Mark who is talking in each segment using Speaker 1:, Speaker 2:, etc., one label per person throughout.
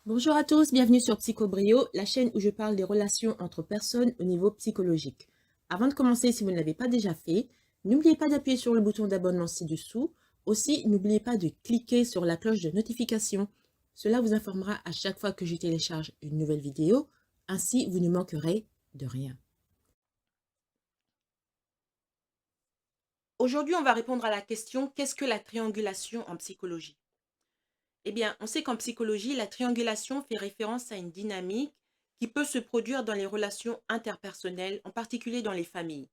Speaker 1: Bonjour à tous, bienvenue sur Psychobrio, la chaîne où je parle des relations entre personnes au niveau psychologique. Avant de commencer, si vous ne l'avez pas déjà fait, n'oubliez pas d'appuyer sur le bouton d'abonnement ci-dessous. Aussi, n'oubliez pas de cliquer sur la cloche de notification. Cela vous informera à chaque fois que je télécharge une nouvelle vidéo. Ainsi, vous ne manquerez de rien. Aujourd'hui, on va répondre à la question: qu'est-ce que la triangulation en psychologie? Eh bien, on sait qu'en psychologie, la triangulation fait référence à une dynamique qui peut se produire dans les relations interpersonnelles, en particulier dans les familles.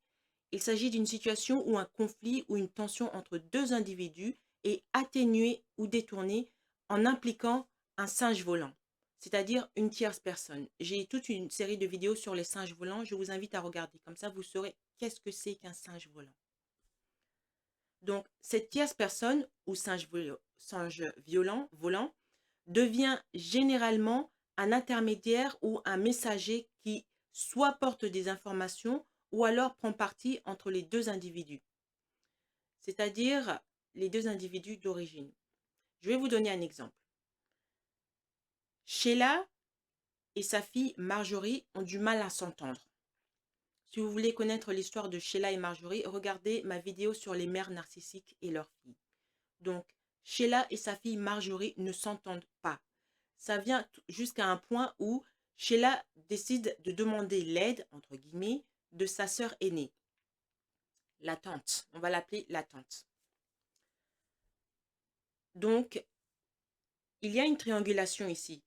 Speaker 1: Il s'agit d'une situation où un conflit ou une tension entre deux individus est atténué ou détourné en impliquant un singe volant, c'est-à-dire une tierce personne. J'ai toute une série de vidéos sur les singes volants, je vous invite à regarder, comme ça vous saurez qu'est-ce que c'est qu'un singe volant. Donc, cette tierce personne ou singe volant devient généralement un intermédiaire ou un messager qui soit porte des informations ou alors prend parti entre les deux individus, c'est-à-dire les deux individus d'origine. Je vais vous donner un exemple. Sheila et sa fille Marjorie ont du mal à s'entendre. Si vous voulez connaître l'histoire de Sheila et Marjorie, regardez ma vidéo sur les mères narcissiques et leurs filles. Donc, Sheila et sa fille Marjorie ne s'entendent pas. Ça vient jusqu'à un point où Sheila décide de demander l'aide, entre guillemets, de sa sœur aînée, la tante. On va l'appeler la tante. Donc, il y a une triangulation ici.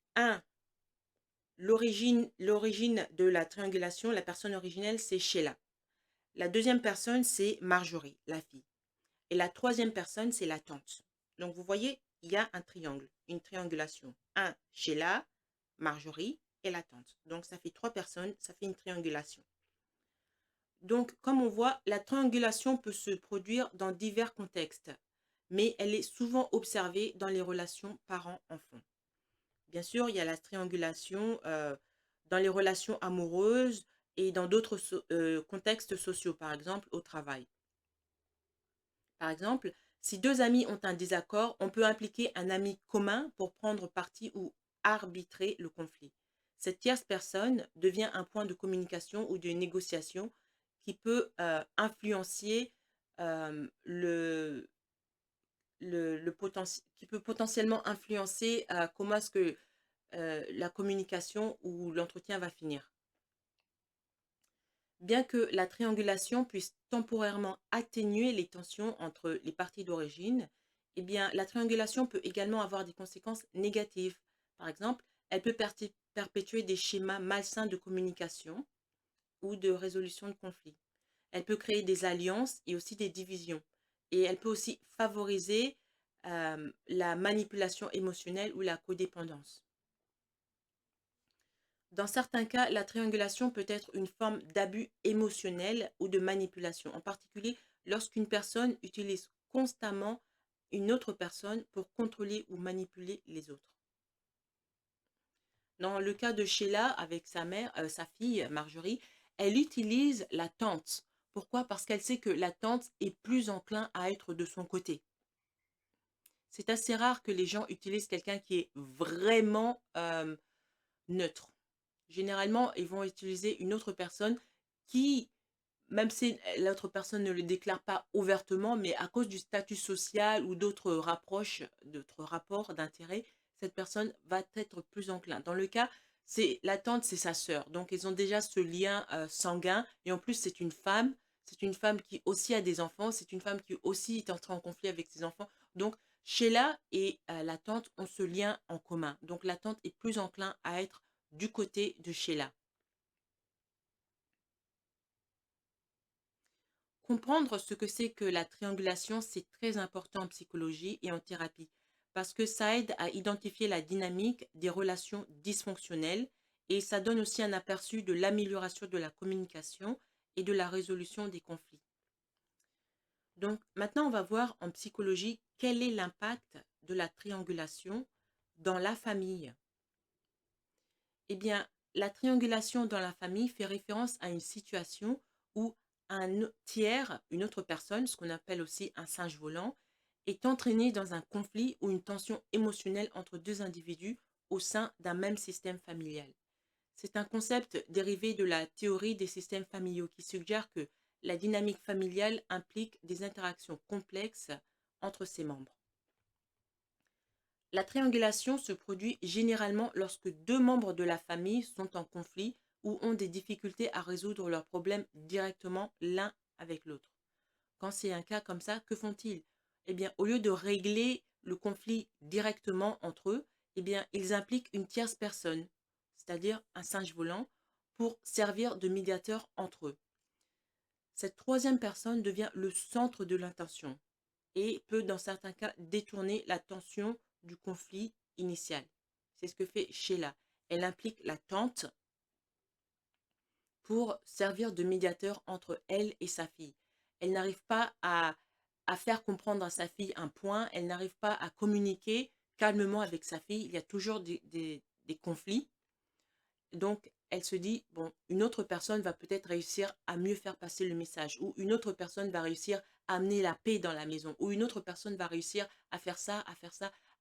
Speaker 1: L'origine de la triangulation, la personne originelle, c'est Sheila. La deuxième personne, c'est Marjorie, la fille. Et la troisième personne, c'est la tante. Donc, vous voyez, il y a un triangle, une triangulation. Sheila, Marjorie et la tante. Donc, ça fait trois personnes, ça fait une triangulation. Donc, comme on voit, la triangulation peut se produire dans divers contextes, mais elle est souvent observée dans les relations parents-enfants. Bien sûr, il y a la triangulation dans les relations amoureuses et dans d'autres contextes sociaux, par exemple au travail. Par exemple, si deux amis ont un désaccord, on peut impliquer un ami commun pour prendre parti ou arbitrer le conflit. Cette tierce personne devient un point de communication ou de négociation qui peut influencer qui peut potentiellement influencer comment est-ce que la communication ou l'entretien va finir. Bien que la triangulation puisse temporairement atténuer les tensions entre les parties d'origine, eh bien, la triangulation peut également avoir des conséquences négatives. Par exemple, elle peut perpétuer des schémas malsains de communication ou de résolution de conflits. Elle peut créer des alliances et aussi des divisions. Et elle peut aussi favoriser la manipulation émotionnelle ou la codépendance. Dans certains cas, la triangulation peut être une forme d'abus émotionnel ou de manipulation, en particulier lorsqu'une personne utilise constamment une autre personne pour contrôler ou manipuler les autres. Dans le cas de Sheila avec sa fille Marjorie, elle utilise la tante. Pourquoi? Parce qu'elle sait que la tante est plus enclin à être de son côté. C'est assez rare que les gens utilisent quelqu'un qui est vraiment neutre. Généralement, ils vont utiliser une autre personne qui, même si l'autre personne ne le déclare pas ouvertement, mais à cause du statut social ou d'autres rapproches, d'autres rapports d'intérêt, cette personne va être plus enclin. Dans le cas, c'est la tante, c'est sa sœur. Donc, ils ont déjà ce lien sanguin. Et en plus, c'est une femme. C'est une femme qui aussi a des enfants. C'est une femme qui aussi est entrée en conflit avec ses enfants. Donc, Sheila et la tante ont ce lien en commun. Donc, la tante est plus enclin à être du côté de Sheila. Comprendre ce que c'est que la triangulation, c'est très important en psychologie et en thérapie parce que ça aide à identifier la dynamique des relations dysfonctionnelles et ça donne aussi un aperçu de l'amélioration de la communication et de la résolution des conflits. Donc maintenant, on va voir en psychologie quel est l'impact de la triangulation dans la famille. Eh bien, la triangulation dans la famille fait référence à une situation où un tiers, une autre personne, ce qu'on appelle aussi un singe volant, est entraîné dans un conflit ou une tension émotionnelle entre deux individus au sein d'un même système familial. C'est un concept dérivé de la théorie des systèmes familiaux qui suggère que la dynamique familiale implique des interactions complexes entre ses membres. La triangulation se produit généralement lorsque deux membres de la famille sont en conflit ou ont des difficultés à résoudre leurs problèmes directement l'un avec l'autre. Quand c'est un cas comme ça, que font-ils? Eh bien, au lieu de régler le conflit directement entre eux, eh bien, ils impliquent une tierce personne, c'est-à-dire un singe volant, pour servir de médiateur entre eux. Cette troisième personne devient le centre de l'intention et peut, dans certains cas, détourner la tension du conflit initial. C'est ce que fait Sheila. Elle implique la tante pour servir de médiateur entre elle et sa fille. Elle n'arrive pas à faire comprendre à sa fille un point, elle n'arrive pas à communiquer calmement avec sa fille, il y a toujours des conflits. Donc, elle se dit, bon, une autre personne va peut-être réussir à mieux faire passer le message, ou une autre personne va réussir à amener la paix dans la maison, ou une autre personne va réussir à faire ça,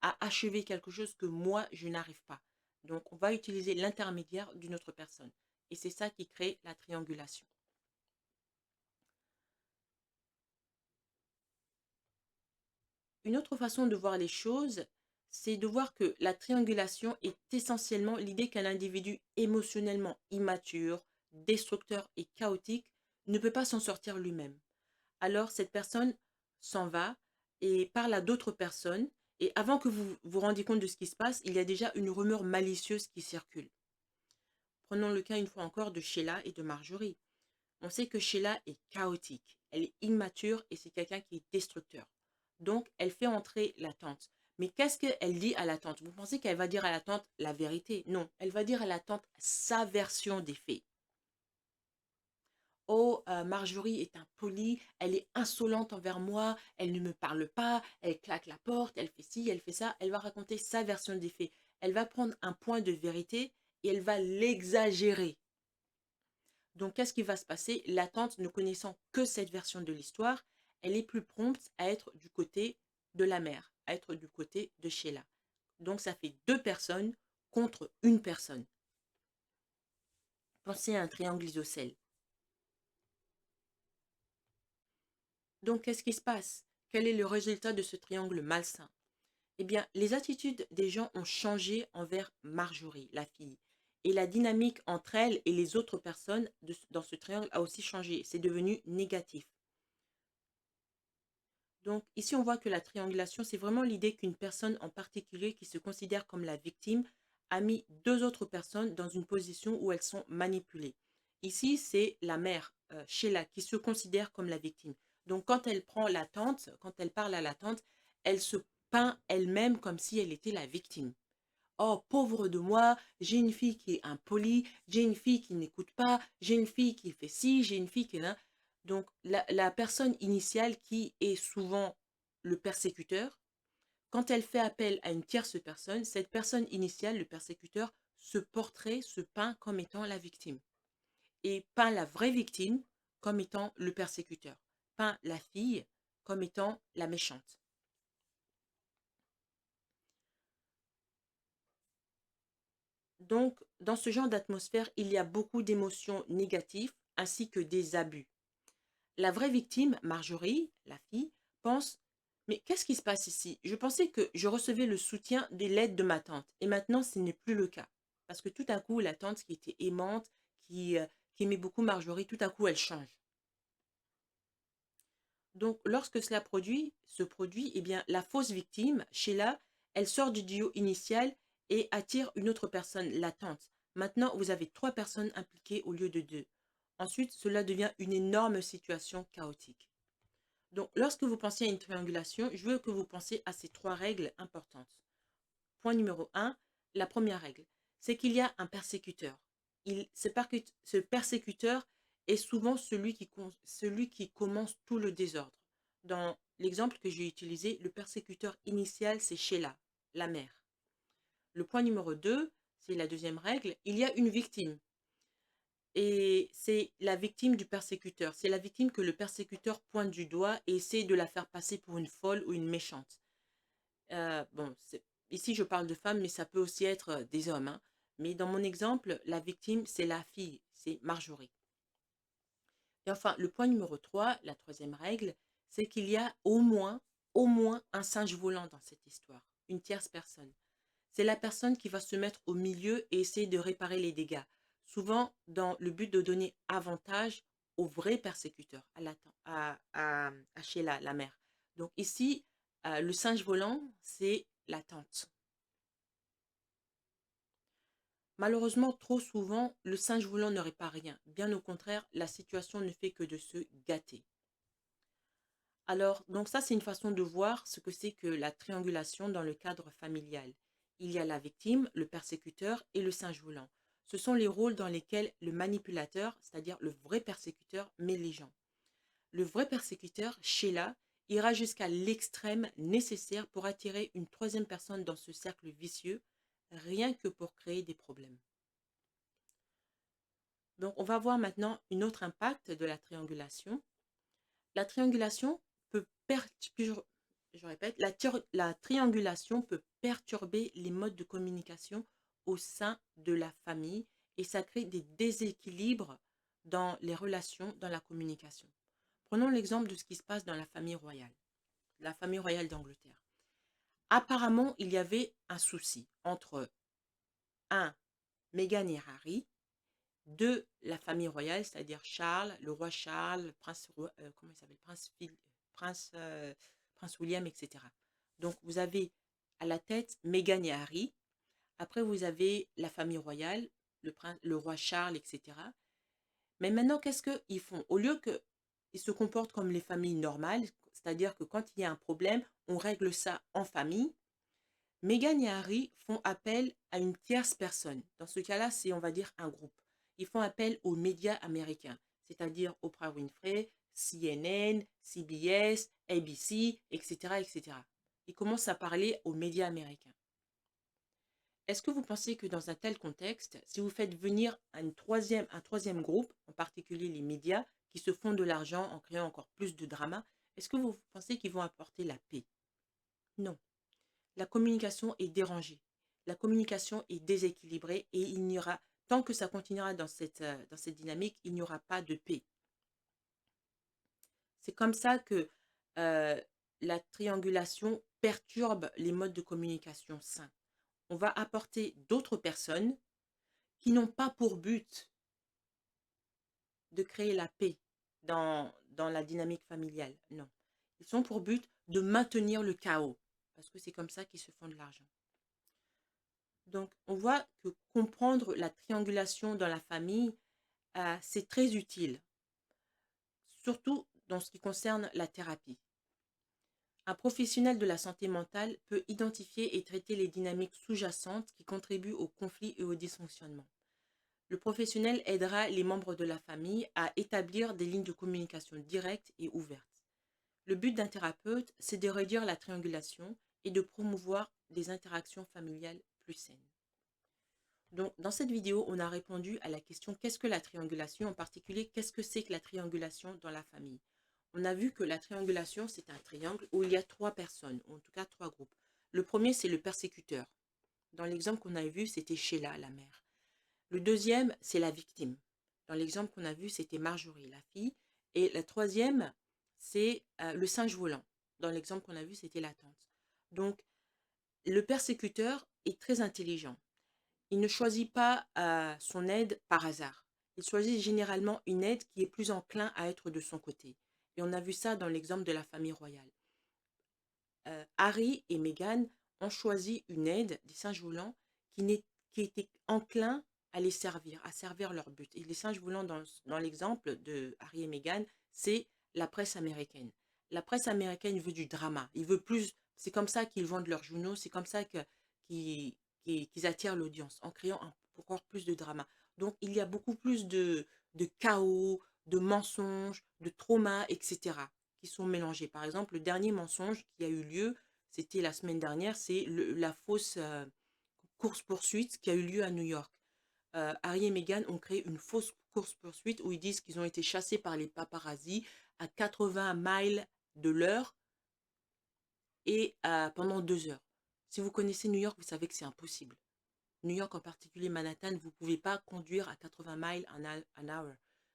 Speaker 1: à achever quelque chose que moi, je n'arrive pas. Donc, on va utiliser l'intermédiaire d'une autre personne. Et c'est ça qui crée la triangulation. Une autre façon de voir les choses, c'est de voir que la triangulation est essentiellement l'idée qu'un individu émotionnellement immature, destructeur et chaotique ne peut pas s'en sortir lui-même. Alors cette personne s'en va et parle à d'autres personnes et avant que vous vous rendiez compte de ce qui se passe, il y a déjà une rumeur malicieuse qui circule. Prenons le cas une fois encore de Sheila et de Marjorie. On sait que Sheila est chaotique, elle est immature et c'est quelqu'un qui est destructeur. Donc, elle fait entrer la tante. Mais qu'est-ce qu'elle dit à la tante? Vous pensez qu'elle va dire à la tante la vérité? Non, elle va dire à la tante sa version des faits. Oh, Marjorie est impolie, elle est insolente envers moi, elle ne me parle pas, elle claque la porte, elle fait ci, elle fait ça. Elle va raconter sa version des faits. Elle va prendre un point de vérité et elle va l'exagérer. Donc, qu'est-ce qui va se passer? La tante, ne connaissant que cette version de l'histoire, elle est plus prompte à être du côté de la mère, à être du côté de Sheila. Donc, ça fait deux personnes contre une personne. Pensez à un triangle isocèle. Donc, qu'est-ce qui se passe? Quel est le résultat de ce triangle malsain? Eh bien, les attitudes des gens ont changé envers Marjorie, la fille. Et la dynamique entre elle et les autres personnes dans ce triangle a aussi changé. C'est devenu négatif. Donc ici, on voit que la triangulation, c'est vraiment l'idée qu'une personne en particulier qui se considère comme la victime a mis deux autres personnes dans une position où elles sont manipulées. Ici, c'est la mère, Sheila, qui se considère comme la victime. Donc quand elle prend la tante, quand elle parle à la tante, elle se peint elle-même comme si elle était la victime. Oh, pauvre de moi, j'ai une fille qui est impolie, j'ai une fille qui n'écoute pas, j'ai une fille qui fait ci, j'ai une fille qui est là. Donc, la personne initiale qui est souvent le persécuteur, quand elle fait appel à une tierce personne, cette personne initiale, le persécuteur, se porterait, se peint comme étant la victime. Et peint la vraie victime comme étant le persécuteur. Peint la fille comme étant la méchante. Donc, dans ce genre d'atmosphère, il y a beaucoup d'émotions négatives ainsi que des abus. La vraie victime, Marjorie, la fille, pense: mais qu'est-ce qui se passe ici? Je pensais que je recevais le soutien de l'aide de ma tante et maintenant ce n'est plus le cas. Parce que tout à coup, la tante qui était aimante, qui aimait beaucoup Marjorie, tout à coup elle change. Donc, lorsque cela se produit, eh bien, la fausse victime, Sheila, elle sort du duo initial et attire une autre personne, la tante. Maintenant, vous avez trois personnes impliquées au lieu de deux. Ensuite, cela devient une énorme situation chaotique. Donc, lorsque vous pensez à une triangulation, je veux que vous pensiez à ces trois règles importantes. Point numéro un, la première règle, c'est qu'il y a un persécuteur. Ce persécuteur est souvent celui qui commence tout le désordre. Dans l'exemple que j'ai utilisé, le persécuteur initial, c'est Sheila, la mère. Le point numéro 2, c'est la deuxième règle, il y a une victime. Et c'est la victime du persécuteur. C'est la victime que le persécuteur pointe du doigt et essaie de la faire passer pour une folle ou une méchante. Bon, Ici, je parle de femmes, mais ça peut aussi être des hommes, hein. Mais dans mon exemple, la victime, c'est la fille, c'est Marjorie. Et enfin, le point numéro 3, la troisième règle, c'est qu'il y a au moins un singe volant dans cette histoire, une tierce personne. C'est la personne qui va se mettre au milieu et essayer de réparer les dégâts, souvent dans le but de donner avantage au vrai persécuteur, à Sheila, la mère. Donc ici, le singe volant, c'est la tante. Malheureusement, trop souvent, le singe volant ne répare rien. Bien au contraire, la situation ne fait que de se gâter. Alors, donc ça, c'est une façon de voir ce que c'est que la triangulation dans le cadre familial. Il y a la victime, le persécuteur et le singe volant. Ce sont les rôles dans lesquels le manipulateur, c'est-à-dire le vrai persécuteur, met les gens. Le vrai persécuteur, Sheila, ira jusqu'à l'extrême nécessaire pour attirer une troisième personne dans ce cercle vicieux, rien que pour créer des problèmes. Donc, on va voir maintenant un autre impact de la triangulation. La triangulation peut perturber, je répète, la triangulation peut perturber les modes de communication au sein de la famille et ça crée des déséquilibres dans les relations, dans la communication. Prenons l'exemple de ce qui se passe dans la famille royale d'Angleterre. Apparemment, il y avait un souci entre un, Meghan et Harry, de la famille royale, c'est-à-dire Charles, le roi Charles, comment il s'appelle, Prince, Prince William, etc. Donc, vous avez à la tête Meghan et Harry. Après, vous avez la famille royale, le roi Charles, etc. Mais maintenant, qu'est-ce qu'ils font? Au lieu qu'ils se comportent comme les familles normales, c'est-à-dire que quand il y a un problème, on règle ça en famille, Meghan et Harry font appel à une tierce personne. Dans ce cas-là, c'est, on va dire, un groupe. Ils font appel aux médias américains, c'est-à-dire Oprah Winfrey, CNN, CBS, ABC, etc., etc. Ils commencent à parler aux médias américains. Est-ce que vous pensez que dans un tel contexte, si vous faites venir un troisième groupe, en particulier les médias, qui se font de l'argent en créant encore plus de drama, est-ce que vous pensez qu'ils vont apporter la paix? Non. La communication est dérangée. La communication est déséquilibrée et il n'y aura, tant que ça continuera dans cette dynamique, il n'y aura pas de paix. C'est comme ça que euh, la triangulation perturbe les modes de communication sains. On va apporter d'autres personnes qui n'ont pas pour but de créer la paix dans la dynamique familiale. Non. Ils ont pour but de maintenir le chaos, parce que c'est comme ça qu'ils se font de l'argent. Donc, on voit que comprendre la triangulation dans la famille, c'est très utile, surtout dans ce qui concerne la thérapie. Un professionnel de la santé mentale peut identifier et traiter les dynamiques sous-jacentes qui contribuent au conflit et au dysfonctionnement. Le professionnel aidera les membres de la famille à établir des lignes de communication directes et ouvertes. Le but d'un thérapeute, c'est de réduire la triangulation et de promouvoir des interactions familiales plus saines. Donc, dans cette vidéo, on a répondu à la question qu'est-ce que la triangulation, en particulier qu'est-ce que c'est que la triangulation dans la famille. On a vu que la triangulation, c'est un triangle où il y a trois personnes, ou en tout cas trois groupes. Le premier, c'est le persécuteur. Dans l'exemple qu'on a vu, c'était Sheila, la mère. Le deuxième, c'est la victime. Dans l'exemple qu'on a vu, c'était Marjorie, la fille. Et la troisième, c'est le singe volant. Dans l'exemple qu'on a vu, c'était la tante. Donc, le persécuteur est très intelligent. Il ne choisit pas son aide par hasard. Il choisit généralement une aide qui est plus enclin à être de son côté. Et on a vu ça dans l'exemple de la famille royale. Harry et Meghan ont choisi une aide des singes volants qui était enclin à les servir, à servir leur but. Et les singes volants dans l'exemple de Harry et Meghan, c'est la presse américaine. La presse américaine veut du drama. Il veut plus. C'est comme ça qu'ils vendent leurs journaux. C'est comme ça qu'ils attirent l'audience en créant encore plus de drama. Donc il y a beaucoup plus de chaos, de mensonges, de traumas, etc qui sont mélangés. Par exemple, le dernier mensonge qui a eu lieu, c'était la semaine dernière, c'est la fausse course-poursuite qui a eu lieu à New York. Harry et Meghan ont créé une fausse course-poursuite où ils disent qu'ils ont été chassés par les paparazzis à 80 miles de l'heure et pendant 2 heures. Si vous connaissez New York, vous savez que c'est impossible. New York, en particulier Manhattan, vous ne pouvez pas conduire à 80 miles an hour.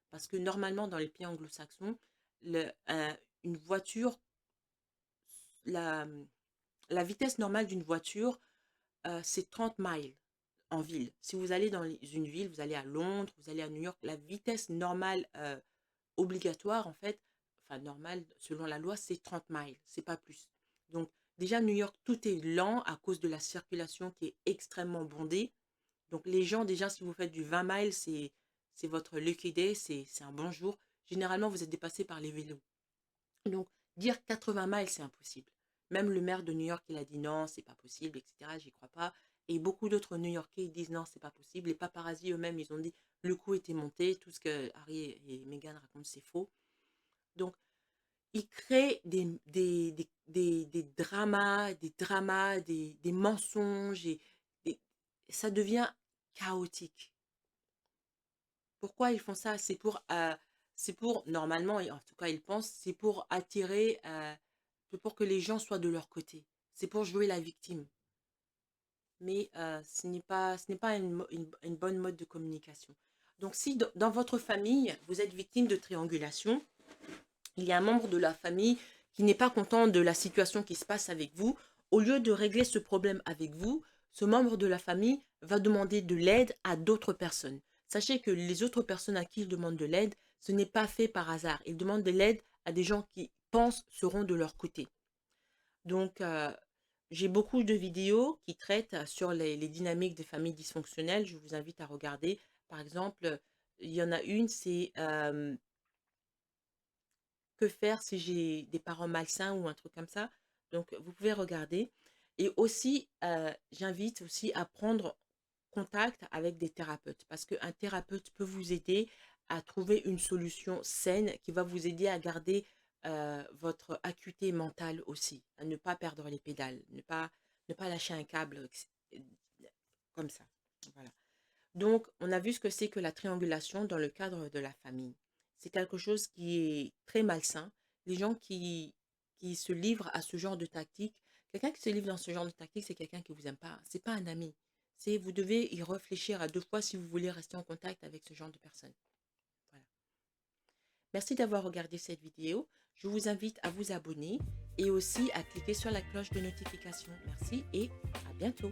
Speaker 1: Parce que normalement, dans les pays anglo-saxons, une voiture, la, la vitesse normale d'une voiture, c'est 30 miles en ville. Si vous allez dans une ville, vous allez à Londres, vous allez à New York, la vitesse normale obligatoire, en fait, enfin normale, selon la loi, c'est 30 miles, c'est pas plus. Donc, déjà, New York, tout est lent à cause de la circulation qui est extrêmement bondée. Donc, les gens, déjà, si vous faites du 20 miles, c'est votre lucky day, c'est un bon jour. Généralement, vous êtes dépassé par les vélos. Donc, dire 80 miles, c'est impossible. Même le maire de New York, il a dit non, c'est pas possible, etc. J'y crois pas. Et beaucoup d'autres New-Yorkais, ils disent non, c'est pas possible. Les paparazzis eux-mêmes, ils ont dit le coup était monté, tout ce que Harry et Meghan racontent, c'est faux. Donc, ils créent des dramas, des mensonges, des- ça devient chaotique. Pourquoi ils font ça? C'est pour, normalement, et en tout cas, ils pensent, c'est pour attirer, c'est pour que les gens soient de leur côté. C'est pour jouer la victime. Mais ce n'est pas une bonne mode de communication. Donc, si dans votre famille, vous êtes victime de triangulation, il y a un membre de la famille qui n'est pas content de la situation qui se passe avec vous, au lieu de régler ce problème avec vous, ce membre de la famille va demander de l'aide à d'autres personnes. Sachez que les autres personnes à qui il demande de l'aide, ce n'est pas fait par hasard. Il demande de l'aide à des gens qui pensent seront de leur côté. Donc, j'ai beaucoup de vidéos qui traitent sur les dynamiques des familles dysfonctionnelles. Je vous invite à regarder. Par exemple, il y en a une, c'est que faire si j'ai des parents malsains ou un truc comme ça. Donc, vous pouvez regarder. Et aussi, j'invite aussi à prendre contact avec des thérapeutes parce qu'un thérapeute peut vous aider à trouver une solution saine qui va vous aider à garder votre acuité mentale aussi, à ne pas perdre les pédales, ne pas lâcher un câble comme ça. Voilà. Donc, on a vu ce que c'est que la triangulation dans le cadre de la famille. C'est quelque chose qui est très malsain. Les gens qui se livrent à ce genre de tactique, quelqu'un qui se livre dans ce genre de tactique, c'est quelqu'un qui vous aime pas. C'est pas un ami. C'est vous devez y réfléchir à deux fois si vous voulez rester en contact avec ce genre de personne. Voilà. Merci d'avoir regardé cette vidéo. Je vous invite à vous abonner et aussi à cliquer sur la cloche de notification. Merci et à bientôt.